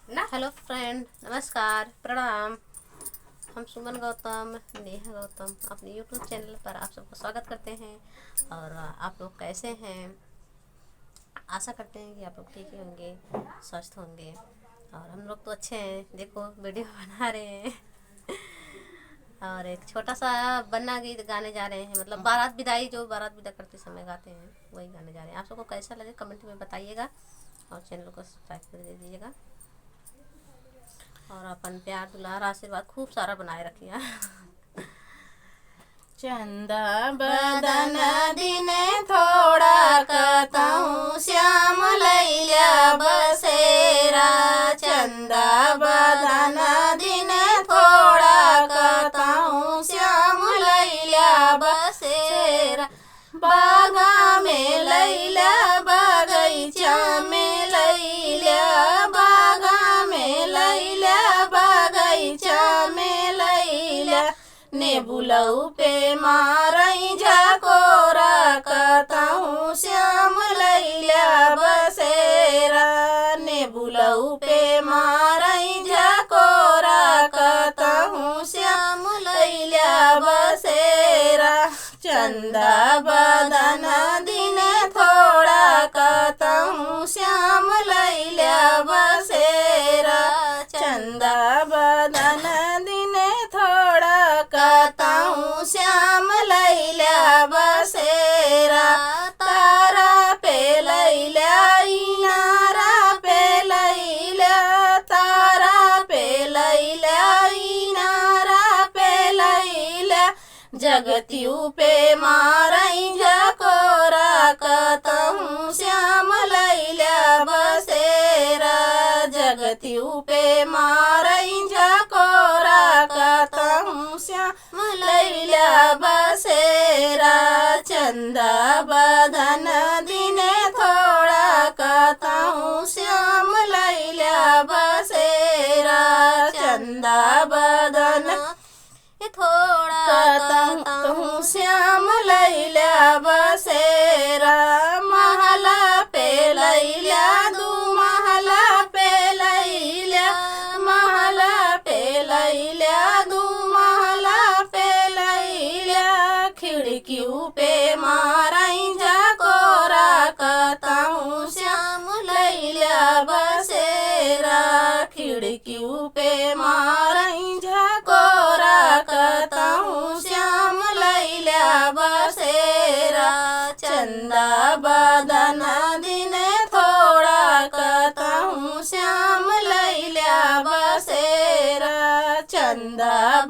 ना। Hello friend, नमस्कार, प्रणाम। हम सुमन गौतम, नेहा गौतम अपने यूट्यूब चैनल पर आप सबको स्वागत करते हैं। और आप लोग कैसे हैं? आशा करते हैं कि आप लोग ठीक ही होंगे, स्वस्थ होंगे। और हम लोग तो अच्छे हैं। देखो वीडियो बना रहे हैं और एक छोटा सा बन्ना गीत गाने जा रहे हैं, मतलब बारात विदाई, जो बारात विदा करते समय गाते हैं वही गाने जा रहे हैं। आप सबको कैसा लगे कमेंट में बताइएगा और चैनल को सब्सक्राइब कर दे दीजिएगा। और अपन प्यार दुलार आशीर्वाद खूब सारा बनाए रखिए। चंदा बदन दिने थोड़ा कतहूँ श्याम लैल्या बसेरा। चंदा बदन दिने थोड़ा कतहूँ श्याम लैल्या बसेरा। बागा में लैल्या बगैचा में लैल्या, बागा में लैल्या बगैचा में लैल्या। ने बुलऊ पे मारई झकोरा कतहूँ श्याम लैल्या बसेरा। ने बुलऊ पे मारई झकोरा कतहूँ श्याम लैल्या बसेरा। चंदा बदन दिन थोड़ा कतहूँ श्याम लैल्या बसेरा। चंदा बदन दिन थोड़ा कतहूँ श्याम लैल्या बसेरा। तारा पे लैल्या इनारा पे लैल्या, तारा पे लैल्या इनारा पे लैल्या। जगतियू पे मारई झकोरा कतहूँ श्याम लैल्या बसेरा। जगतियू पे मारई झकोरा कतहूँ श्याम लैल्या बसेरा। चंदा बदन दिने थोड़ा कतहूँ श्याम लैल्या बसेरा। चंदा बदन थोड़ा कतहूँ श्याम लैल्या बसेरा। महला पे लैल्या दू महला पे लैल्या, महला पे लैल्या दू महला पे लैल्या। खिड़कियों पे मारई झकोरा कतहूँ श्याम लैल्या बसेरा। खिड़कियों पे मारई झकोरा कतहूँ श्याम लैल्या बसेरा। चंदा बदन दिन थोड़ा कतहूँ श्याम लैल्या बसेरा। चंदा